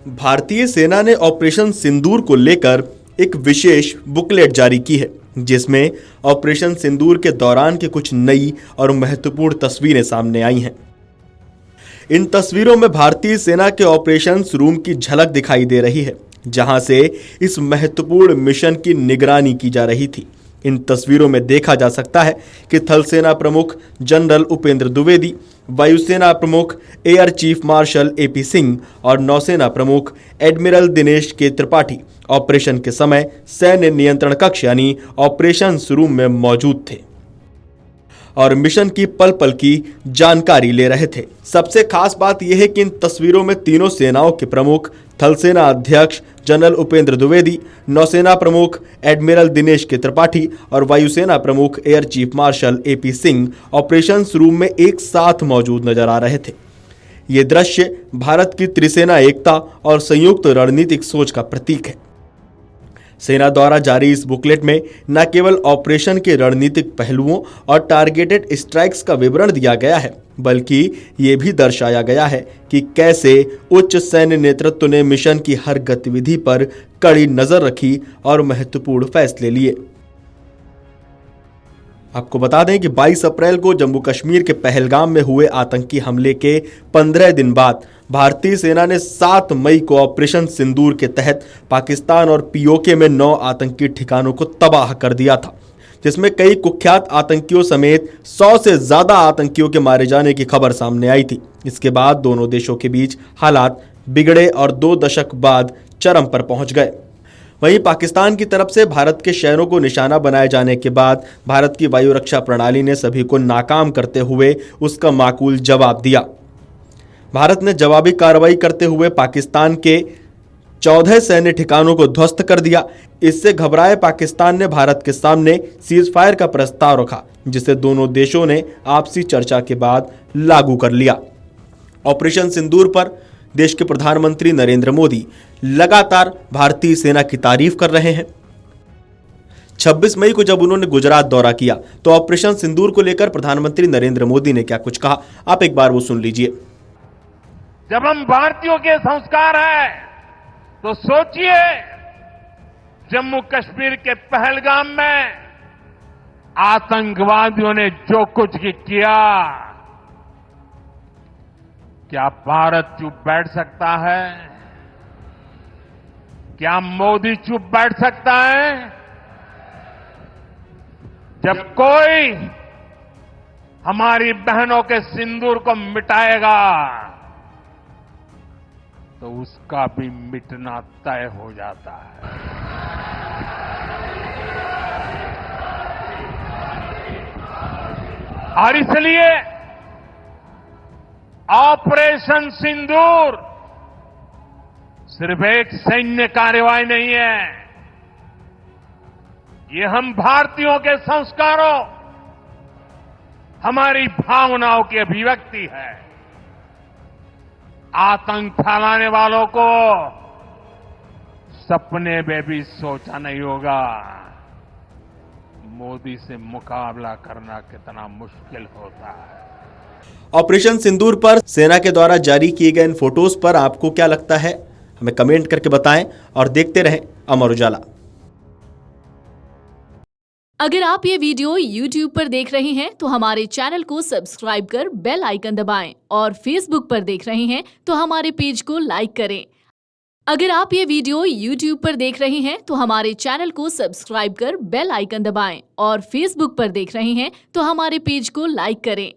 भारतीय सेना ने ऑपरेशन सिंदूर को लेकर एक विशेष बुकलेट जारी की है, जिसमें ऑपरेशन सिंदूर के दौरान की कुछ नई और महत्वपूर्ण तस्वीरें सामने आई हैं। इन तस्वीरों में भारतीय सेना के ऑपरेशंस रूम की झलक दिखाई दे रही है, जहां से इस महत्वपूर्ण मिशन की निगरानी की जा रही थी। इन तस्वीरों में देखा जा सकता है कि थल सेना प्रमुख जनरल उपेंद्र द्विवेदी, वायुसेना प्रमुख air chief marshal AP Singh और नौसेना प्रमुख एडमिरल दिनेश के त्रिपाठी ऑपरेशन के समय सैन्य नियंत्रण कक्ष यानी ऑपरेशन रूम में मौजूद थे और मिशन की पल पल की जानकारी ले रहे थे। सबसे खास बात यह है कि इन तस्वीरों में तीनों सेनाओं के प्रमुख थल सेना अध्यक्ष जनरल उपेंद्र द्विवेदी, नौसेना प्रमुख एडमिरल दिनेश के त्रिपाठी और वायुसेना प्रमुख air chief marshal AP Singh operation room में एक साथ मौजूद नजर आ रहे थे। ये दृश्य भारत की त्रिसेना एकता और संयुक्त रणनीतिक सोच का प्रतीक है। सेना द्वारा जारी इस बुकलेट में न केवल ऑपरेशन के रणनीतिक पहलुओं और टारगेटेड स्ट्राइक्स का विवरण दिया गया है, बल्कि ये भी दर्शाया गया है कि कैसे उच्च सैन्य नेतृत्व ने मिशन की हर गतिविधि पर कड़ी नजर रखी और महत्वपूर्ण फैसले लिए। आपको बता दें कि 22 अप्रैल को जम्मू कश्मीर के पहलगाम में हुए आतंकी हमले के 15 दिन बाद भारतीय सेना ने 7 मई को ऑपरेशन सिंदूर के तहत पाकिस्तान और पीओके में 9 आतंकी ठिकानों को तबाह कर दिया था, जिसमें कई कुख्यात आतंकियों समेत 100 से ज्यादा आतंकियों के मारे जाने की खबर सामने आई थी। इसके बाद दोनों देशों के बीच हालात बिगड़े और 2 दशक बाद चरम पर पहुंच गए। वहीं पाकिस्तान की तरफ से भारत के शहरों को निशाना बनाए जाने के बाद भारत की वायु रक्षा प्रणाली ने सभी को नाकाम करते हुए उसका माकूल जवाब दिया। भारत ने जवाबी कार्रवाई करते हुए पाकिस्तान के 14 सैन्य ठिकानों को ध्वस्त कर दिया। इससे घबराए पाकिस्तान ने भारत के सामने सीज फायर का प्रस्ताव रखा, जिसे दोनों देशों ने आपसी चर्चा के बाद लागू कर लिया। ऑपरेशन सिंदूर पर देश के प्रधानमंत्री नरेंद्र मोदी लगातार भारतीय सेना की तारीफ कर रहे हैं। 26 मई को जब उन्होंने गुजरात दौरा किया तो ऑपरेशन सिंदूर को लेकर प्रधानमंत्री नरेंद्र मोदी ने क्या कुछ कहा, आप एक बार वो सुन लीजिए। जब हम भारतीयों के संस्कार हैं तो सोचिए, जम्मू कश्मीर के पहलगाम में आतंकवादियों ने जो कुछ किया, क्या भारत चुप बैठ सकता है? क्या मोदी चुप बैठ सकता है? जब कोई हमारी बहनों के सिंदूर को मिटाएगा तो उसका भी मिटना तय हो जाता है। और इसलिए ऑपरेशन सिंदूर सिर्फ एक सैन्य कार्रवाई नहीं है, ये हम भारतीयों के संस्कारों, हमारी भावनाओं की अभिव्यक्ति है। आतंक फैलाने वालों को सपने में भी सोचा नहीं होगा मोदी से मुकाबला करना कितना मुश्किल होता है। ऑपरेशन सिंदूर पर सेना के द्वारा जारी किए गए इन फोटोज पर आपको क्या लगता है, हमें कमेंट करके बताएं और देखते रहें अमर उजाला। अगर आप ये वीडियो YouTube पर देख रहे हैं तो हमारे चैनल को सब्सक्राइब कर बेल आइकन दबाएं और Facebook पर देख रहे हैं तो हमारे पेज को लाइक करें। अगर आप ये वीडियो YouTube पर देख रहे हैं तो हमारे चैनल को सब्सक्राइब कर बेल आइकन दबाएं और Facebook पर देख रहे हैं तो हमारे पेज को लाइक करें।